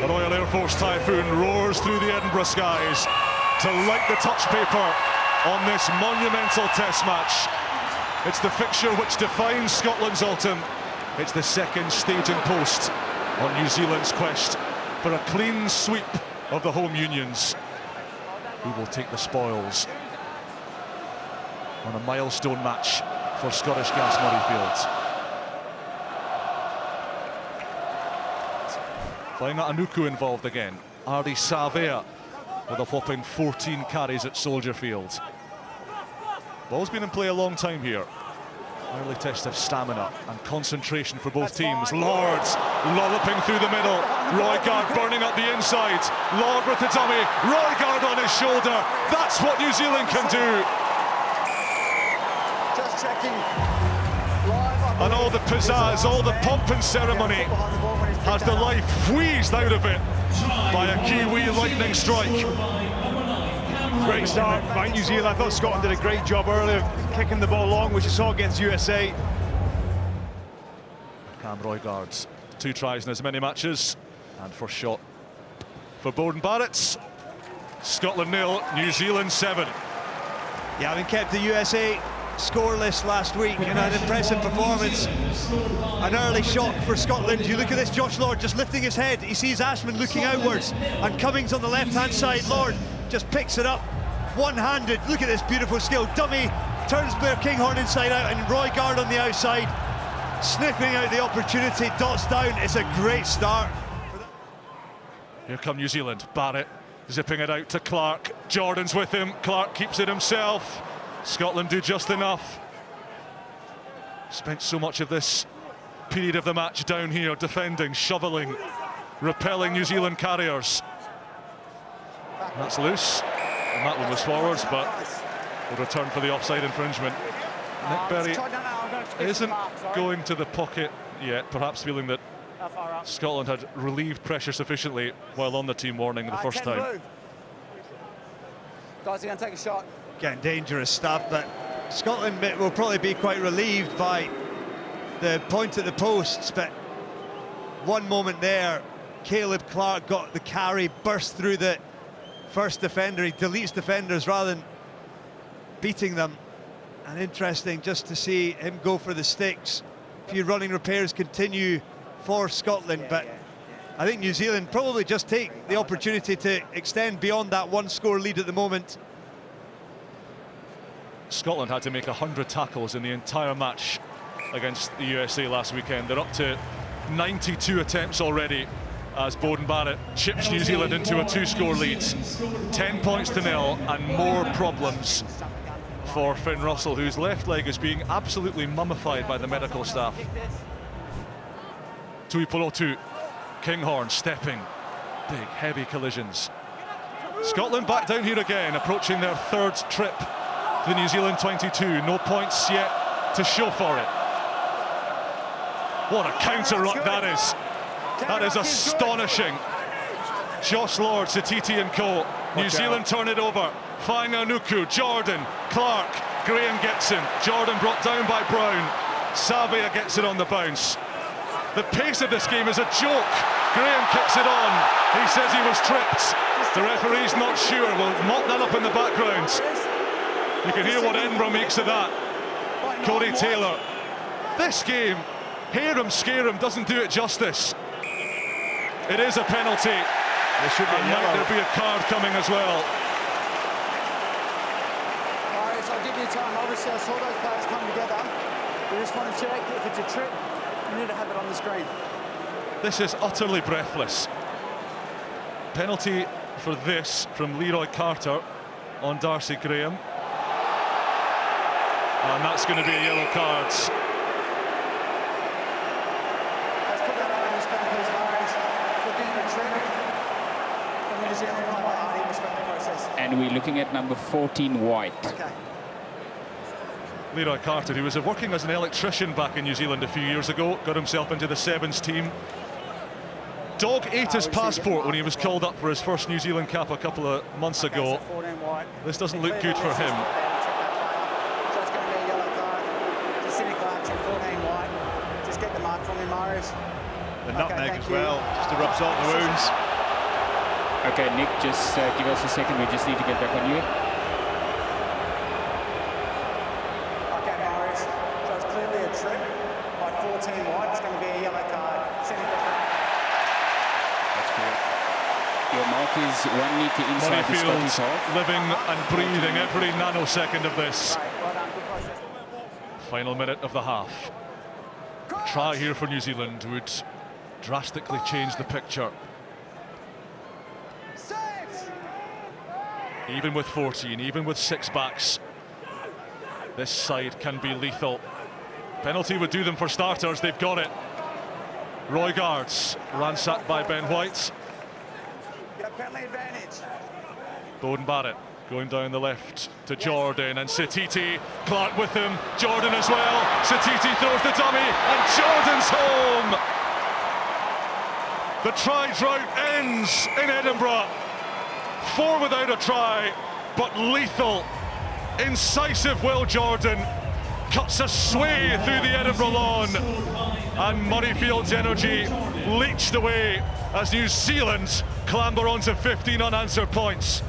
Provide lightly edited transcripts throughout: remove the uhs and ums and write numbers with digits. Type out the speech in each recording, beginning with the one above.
The Royal Air Force Typhoon roars through the Edinburgh skies to light the touch paper on this monumental test match. It's the fixture which defines Scotland's autumn. It's the second staging post on New Zealand's quest for a clean sweep of the home unions. Who will take the spoils on a milestone match for Scottish Gas Murrayfield? Fainga Anuku involved again. Ardi Savea with a whopping 14 carries at Soldier Field. Ball's been in play a long time here. Early test of stamina and concentration for both teams. Lords lolloping through the middle. Roygaard burning up the inside. Lord with the dummy. Roygaard on his shoulder. That's what New Zealand can do. Just checking. And all the pizzazz, all the pomp and ceremony has the life wheezed out of it by a Kiwi lightning strike. Great start by New Zealand. I thought Scotland did a great job earlier, kicking the ball long, which you saw against USA. Cam Roygaard, 2 tries in as many matches, and first shot for Bowden Barrett. Scotland 0, New Zealand 7. Yeah, having kept the USA scoreless last week in an impressive performance. An early shot for Scotland. You look at this, Josh Lord just lifting his head. He sees Ashman looking outwards, and Cummings on the left-hand side. Lord just picks it up one-handed. Look at this beautiful skill. Dummy turns Blair Kinghorn inside out, and Roygaard on the outside, sniffing out the opportunity, dots down. It's a great start. Here come New Zealand. Barrett zipping it out to Clark. Jordan's with him. Clark keeps it himself. Scotland do just enough. Spent so much of this period of the match down here defending, shoveling, repelling New Zealand carriers. That's loose, and that one was forwards, but will return for the offside infringement. Nick Berry isn't going to the pocket yet, perhaps feeling that Scotland had relieved pressure sufficiently while on the team warning the first time. Guys, are going to take a shot. Getting dangerous stuff, but Scotland will probably be quite relieved by the point at the posts. But one moment there, Caleb Clark got the carry, burst through the first defender. He deletes defenders rather than beating them. And interesting just to see him go for the sticks. A few running repairs continue for Scotland, but I think New Zealand probably just take the opportunity to extend beyond that one-score lead at the moment. Scotland had to make 100 tackles in the entire match against the USA last weekend. They're up to 92 attempts already as Bowden Barrett chips New Zealand into a 2-score lead. 10 points to 0, and more problems for Finn Russell, whose left leg is being absolutely mummified by the medical staff. Tuipulotu, Kinghorn stepping, big heavy collisions. Scotland back down here again, approaching their 3rd trip to the New Zealand 22. No points yet to show for it. What a counter ruck that is. That is astonishing. Josh Lord, Satiti and co. New Zealand turn it over. Fainga Anuku, Jordan, Clark, Graham gets him. Jordan brought down by Brown. Savea gets it on the bounce. The pace of this game is a joke. Graham kicks it on. He says he was tripped. The referee's not sure. We'll mop that up in the background. You can hear what Edinburgh makes of that. Corey Taylor. This game, hear him, scare him, doesn't do it justice. It is a penalty. And might there be a card coming as well. Alright, so I'll give you time. Obviously, I saw those players come together. We just want to check if it's a trip. We need to have it on the screen. This is utterly breathless. Penalty for this from Leroy Carter on Darcy Graham. And that's going to be a yellow card. Let's put that on the screen, please, Murrays. Looking at a trip from the New Zealand player. Respect the process. And we're looking at number 14, White. Okay. Leroy Carter, who was working as an electrician back in New Zealand a few years ago, got himself into the Sevens team. Dog ate his passport when he was called up for his first New Zealand cap a couple of months ago. This doesn't look good for him. So it's going to be a yellow card. Just cynical action, 14 white. Just get the mark from him, Murrays. The nutmeg as well, just to rub salt in the wounds. Okay, Nick, just give us a second. We just need to get back on you. Okay, Morris. So it's clearly a trip by 14 wide. It's going to be a yellow card. That's correct. Your mark is 1 metre inside the Scottish Murrayfield half. living and breathing every nanosecond of this. Right, well done. Good process. Final minute of the half. A try here for New Zealand would drastically change the picture. Even with 14, even with 6 backs, this side can be lethal. Penalty would do them for starters, they've got it. Roy Guards, ransacked by Ben White. Penalty advantage. Bowden Barrett going down the left to Jordan, and Satiti, Clark with him, Jordan as well. Satiti throws the dummy, and Jordan's home. The try drought ends in Edinburgh. 4 without a try, but lethal, incisive Will Jordan cuts a sway through the Edinburgh lawn, and Murrayfield's energy leached away as New Zealand clamber onto 15 unanswered points.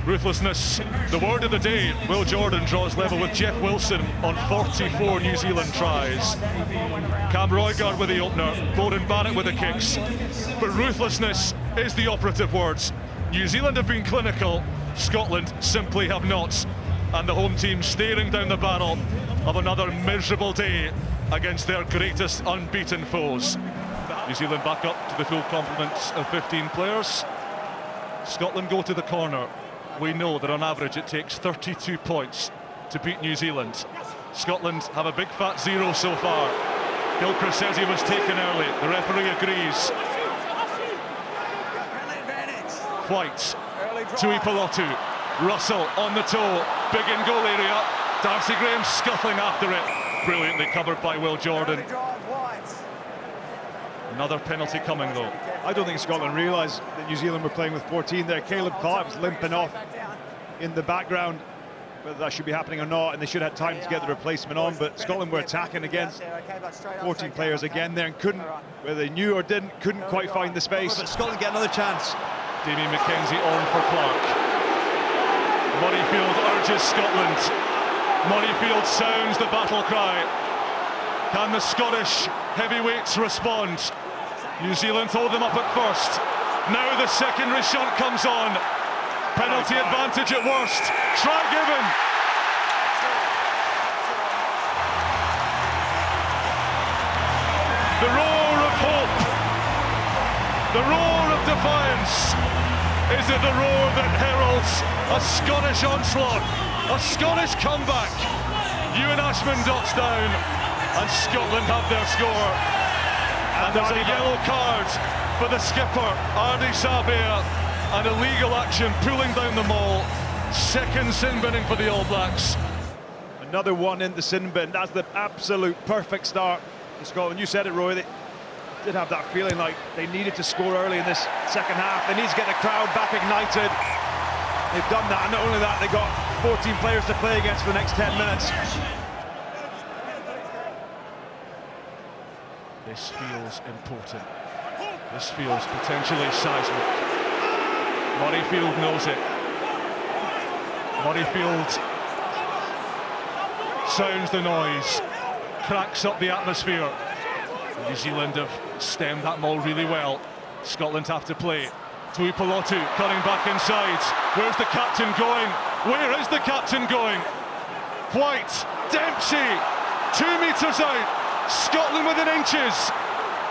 Ruthlessness, the word of the day. Will Jordan draws level with Jeff Wilson on 44 New Zealand tries. Cam Roygaard with the opener, Bowden Barrett with the kicks. But ruthlessness is the operative words. New Zealand have been clinical, Scotland simply have not. And the home team staring down the barrel of another miserable day against their greatest unbeaten foes. New Zealand back up to the full complement of 15 players. Scotland go to the corner. We know that on average it takes 32 points to beat New Zealand. Scotland have a big fat 0 so far. Gilchrist says he was taken early. The referee agrees. White, Tui Pelotu, Russell on the toe, big in goal area. Darcy Graham scuttling after it. Brilliantly covered by Will Jordan. Another penalty coming though. I don't think Scotland realised that New Zealand were playing with 14 there. Caleb Clark was limping off in the background, whether that should be happening or not, and they should have had time to get the replacement on, but Scotland were attacking against 14 players again there and couldn't, whether they knew or didn't, couldn't quite find the space. But Scotland get another chance. Damian McKenzie on for Clark. Murrayfield urges Scotland. Murrayfield sounds the battle cry. Can the Scottish heavyweights respond? New Zealand hold them up at first. Now the secondary shunt comes on. Penalty advantage at worst. Try given. The roar of hope. The roar of defiance. Is it the roar that heralds a Scottish onslaught? A Scottish comeback. Ewan Ashman dots down, and Scotland have their score. And there's a yellow card for the skipper, Ardi Sabia, and illegal action pulling down the maul. Second sin binning for the All Blacks. Another one in the sin bin. That's the absolute perfect start for Scotland. You said it, Roy. They did have that feeling like they needed to score early in this second half. They need to get the crowd back ignited. They've done that, and not only that, they got 14 players to play against for the next 10 minutes. This feels important. This feels potentially seismic. Murrayfield knows it. Murrayfield sounds the noise, cracks up the atmosphere. New Zealand have stemmed that maul really well. Scotland have to play. Tui Pelotu cutting back inside. Where's the captain going? Where is the captain going? White, Dempsey, 2 metres out. Scotland within inches.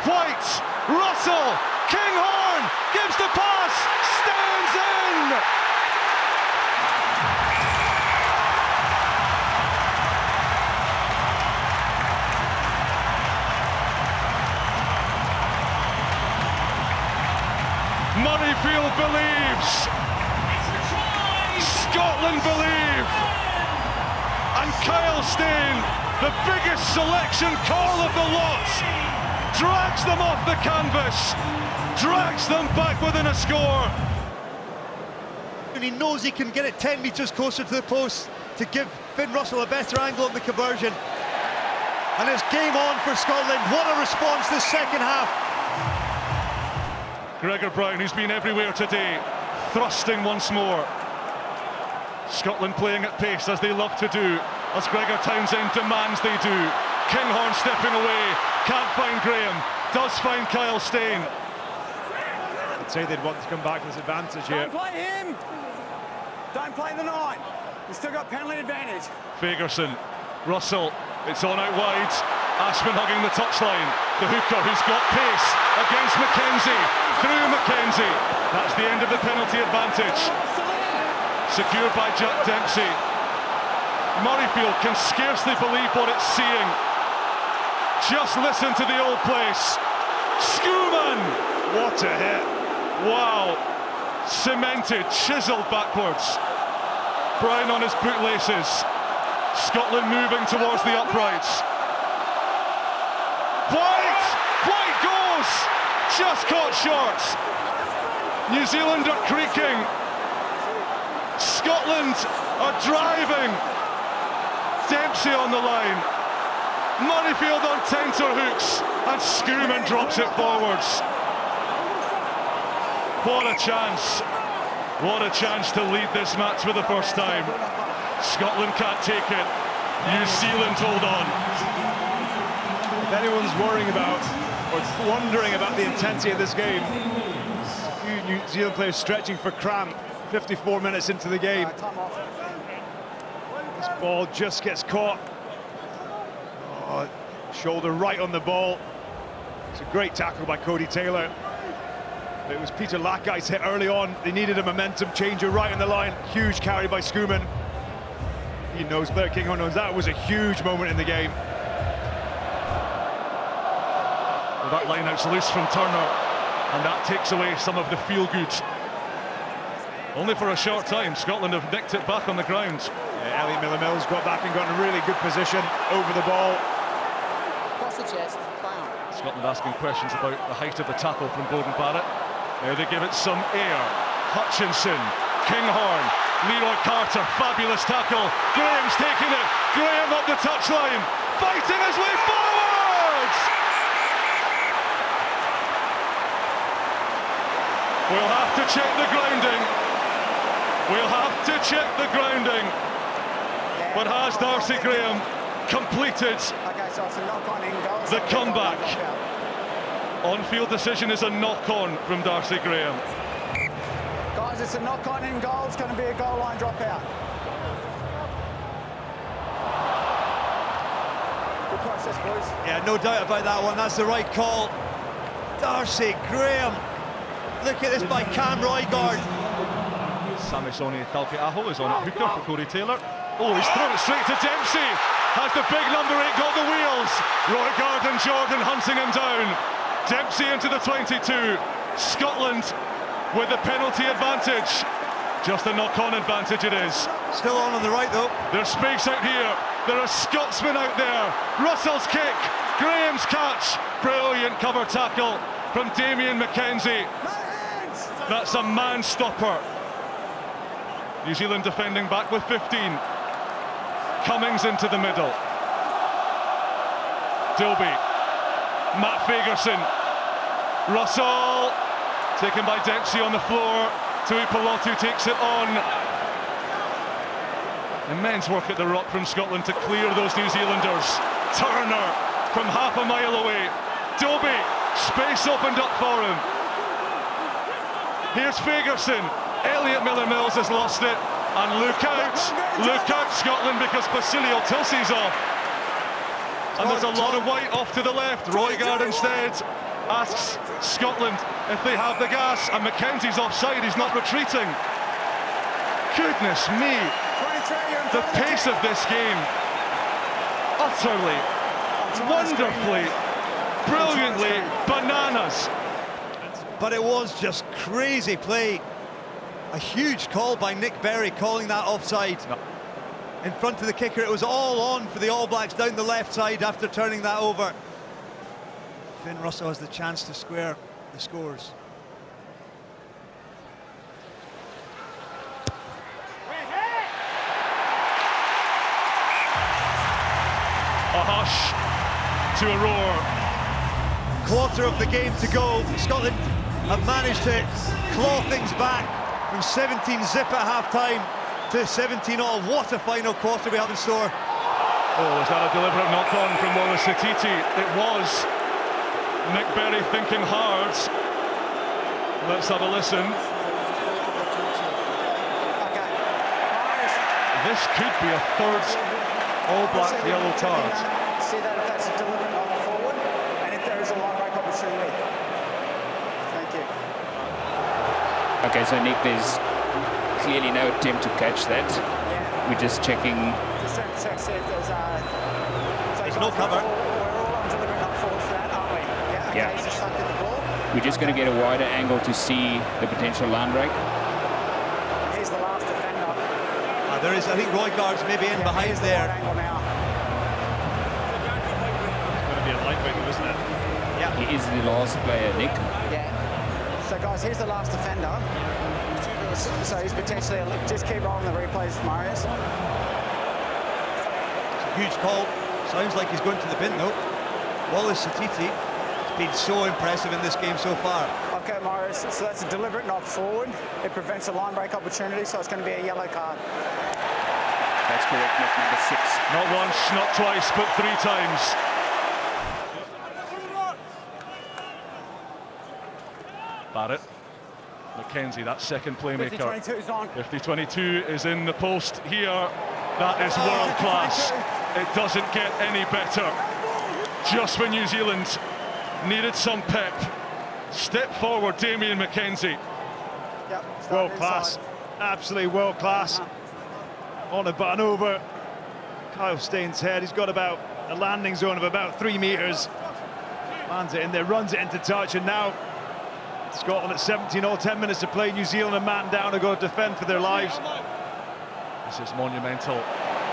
White, Russell, Kinghorn gives the pass, stands in. Murrayfield believes. Scotland believe. And Kyle Steyn, the biggest selection call of the lot, drags them off the canvas, drags them back within a score. he knows he can get it 10 metres closer to the post to give Finn Russell a better angle on the conversion. And it's game on for Scotland. What a response this second half. Gregor Brown, who's been everywhere today, thrusting once more. Scotland playing at pace as they love to do, as Gregor Townsend demands they do. Kinghorn stepping away, can't find Graham, does find Kyle Steyn. I'd say they'd want to come back to this advantage here. Don't play him! Don't play the 9. He's still got penalty advantage. Fagerson, Russell, it's on out wide. Ashman hugging the touchline. The hooker who's got pace against McKenzie, through McKenzie. That's the end of the penalty advantage. Secured by Jack Dempsey. Murrayfield can scarcely believe what it's seeing. Just listen to the old place. Schoeman! What a hit. Wow. Cemented, chiselled backwards. Brown on his bootlaces. Scotland moving towards the uprights. White! White goes! Just caught short. New Zealand are creaking. Scotland are driving. Dempsey on the line. Murrayfield on tenterhooks. And Schoeman drops it forwards. What a chance. What a chance to lead this match for the first time. Scotland can't take it. New Zealand hold on. If anyone's worrying about or wondering about the intensity of this game, a few New Zealand players stretching for cramp 54 minutes into the game. This ball just gets caught. Oh, shoulder right on the ball. It's a great tackle by Cody Taylor. It was Peter Lackey's hit early on. They needed a momentum changer right on the line. Huge carry by Schoeman. He knows, Blair Kinghorn knows, that was a huge moment in the game. Well, that line-out's loose from Turner, and that takes away some of the feel-good. Only for a short time, Scotland have nicked it back on the ground. Yeah, Elliot Miller-Mills got back and got in a really good position over the ball. Cross the chest, down. Scotland asking questions about the height of the tackle from Bowden Barrett. Now they give it some air. Hutchinson, Kinghorn, Leroy Carter, fabulous tackle. Graham's taking it. Graham up the touchline, fighting his way forwards. We'll have to check the grounding. We'll have to check the grounding. But has Darcy Graham completed the comeback? On-field decision is a knock-on from Darcy Graham. Guys, it's a knock-on in goal. It's going to be a goal line dropout. Good process, boys. Yeah, no doubt about that one. That's the right call. Darcy Graham. Look at this by Cam Roygard. Samisoni Talkeaho is on it. Hooker for Cody Taylor. Oh, he's thrown it straight to Dempsey. Has the big number 8 got the wheels? Roygard and Jordan hunting him down. Dempsey into the 22. Scotland with the penalty advantage. Just a knock-on advantage it is. Still on the right though. There's space out here. There are Scotsmen out there. Russell's kick. Graham's catch. Brilliant cover tackle from Damian McKenzie. That's a man-stopper. New Zealand defending back with 15. Cummings into the middle. Dilby. Matt Fagerson. Russell. Taken by Dempsey on the floor. Tui Pelotu takes it on. Immense work at the rock from Scotland to clear those New Zealanders. Turner from half a mile away. Dilby. Space opened up for him. Here's Fagerson. Elliot Miller-Mills has lost it. And look out Scotland, because Basilio Tilsey's off. And there's a lot of white off to the left. Roygard instead asks Scotland if they have the gas, and McKenzie's offside, he's not retreating. Goodness me, the pace of this game, utterly, wonderfully, brilliantly bananas. But it was just crazy play. A huge call by Nick Berry, calling that offside. No. In front of the kicker. It was all on for the All Blacks down the left side after turning that over. Finn Russell has the chance to square the scores. hush to a roar. Quarter of the game to go. Scotland have managed to claw things back from 17 zip at half-time to 17 all. What a final quarter we have in store. Oh, is that a deliberate knock-on from Wallace Satiti? It was. Nick Berry thinking hard. Let's have a listen. This could be a third all-black yellow card. See that if that's a deliberate knock forward, and if there is a line break opportunity. Thank you. Okay, so Nick, there's clearly no attempt to catch that. Yeah. We're just checking. Just check, see if there's no cover. We're all on deliberate knock forward for that, aren't we? Yeah. Okay, Yeah. he's just stuck in the ball. We're just going to get a wider angle to see the potential line break. Here's the last defender. There is, I think, Roygaard's maybe in behind Here's the there. wide angle now. It's going to be a lightweight, isn't it? Yeah. He is the last player, Nick. Yeah. So guys, here's the last defender. So he's potentially, just keep rolling the replays, Marius. Huge call. Sounds like he's going to the bin though. Wallace Satiti has been so impressive in this game so far. Okay, Marius, so that's a deliberate knock forward. It prevents a line break opportunity, so it's going to be a yellow card. That's correct, Nick, number 6. Not once, not twice, but 3 times. Barrett. McKenzie, that second playmaker. 50-22 is on. 50-22 is in the post here. That is world class. It doesn't get any better. Just when New Zealand needed some pep. Step forward, Damian McKenzie. Yep, World class. Absolutely world class. On a button over Kyle Stein's head. He's got about a landing zone of about 3 meters. Lands it in there, runs it into touch, and now Scotland at 17 all, 10 minutes to play. New Zealand are man down and go to defend for their lives. This is monumental.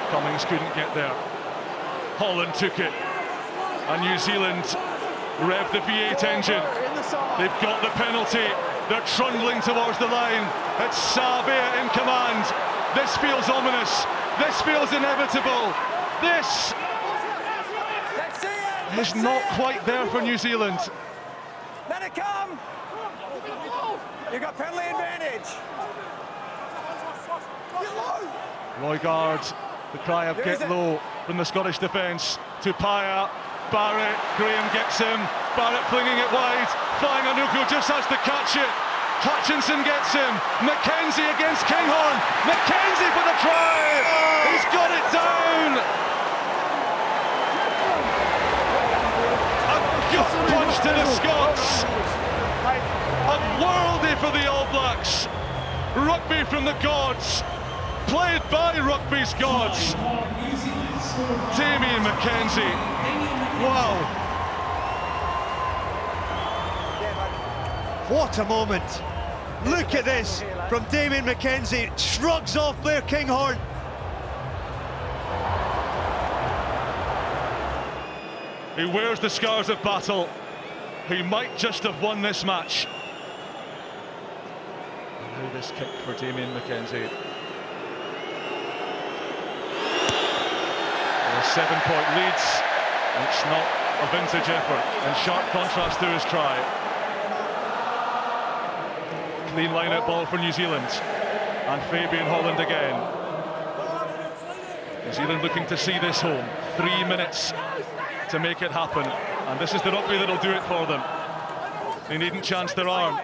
Cummings couldn't get there. Holland took it. And New Zealand revved the V8 engine. They've got the penalty. They're trundling towards the line. It's Savea in command. This feels ominous. This feels inevitable. This is not quite there for New Zealand. Let it come! You got penalty advantage. Roygaard, the cry of get low from the Scottish defence. Tupaya, Barrett, Graham gets him. Barrett flinging it wide. Fainga'anuku just has to catch it. Hutchinson gets him. McKenzie against Kinghorn. McKenzie for the try. He's got it down. A gut punch to the Scots. A worldie for the All Blacks. Rugby from the gods. Played by rugby's gods. Damian McKenzie. Wow. What a moment. Look at this from Damian McKenzie. Shrugs off Blair Kinghorn. He wears the scars of battle. He might just have won this match. And now this kick for Damian McKenzie. A 7-point leads. It's not a vintage effort, in sharp contrast to his try. Clean line-out ball for New Zealand. And Fabian Holland again. New Zealand looking to see this home. 3 minutes to make it happen. And this is the rugby that'll do it for them. They needn't chance their arm.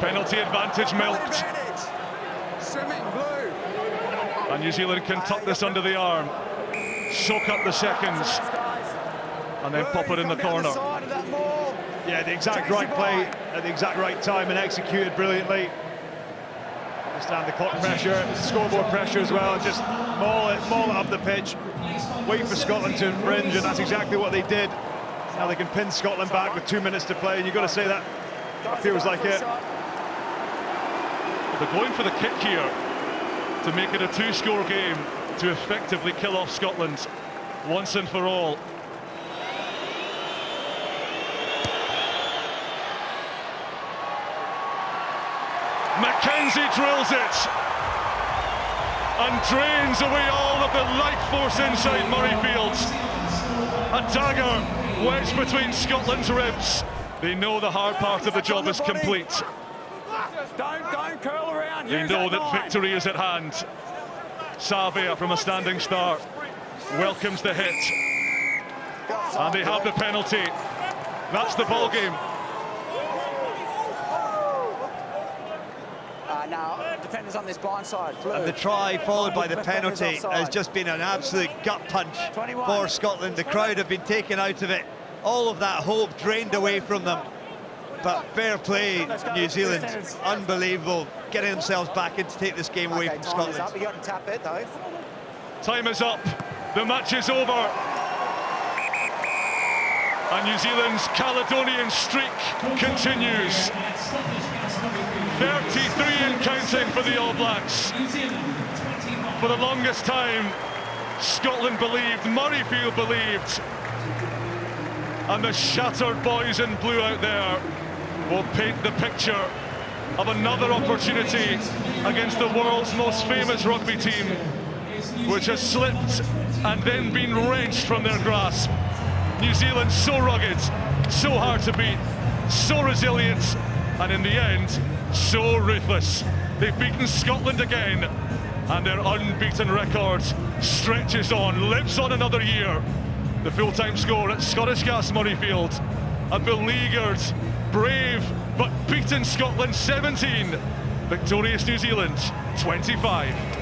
Penalty advantage milked. Swimming blue. And New Zealand can tuck this under the arm. Soak up the seconds. And then pop it in the corner. Yeah, the exact right play at the exact right time and executed brilliantly. Understand the clock pressure, scoreboard pressure as well, and just maul it up the pitch. Wait for Scotland to infringe, and that's exactly what they did. Now they can pin Scotland back with 2 minutes to play, and you've got to say that feels like it. They're going for the kick here to make it a 2-score game, to effectively kill off Scotland once and for all. McKenzie drills it and drains away all of the life force inside Murrayfield. A dagger wedged between Scotland's ribs. They know the hard part of the job is complete. Don't curl around. They know that victory is at hand. Savia from a standing start welcomes the hit. And they have the penalty. That's the ball game. Now, defenders on this blind side. Blue. And the try followed by the Defenders penalty offside. has just been an absolute gut punch 21. for Scotland. The crowd have been taken out of it. All of that hope drained away from them. But fair play, New Zealand. Unbelievable. Getting themselves back in to take this game away from Scotland. You got to tap it, though. Time is up. The match is over. And New Zealand's Caledonian streak continues. 33 and counting for the All Blacks. For the longest time, Scotland believed, Murrayfield believed, and the shattered boys in blue out there will paint the picture of another opportunity against the world's most famous rugby team, which has slipped and then been wrenched from their grasp. New Zealand so rugged, so hard to beat, so resilient, and in the end, so ruthless. They've beaten Scotland again, and their unbeaten record stretches on, lives on another year. The full-time score at Scottish Gas Murrayfield, a beleaguered, brave, but beaten Scotland 17, victorious New Zealand 25.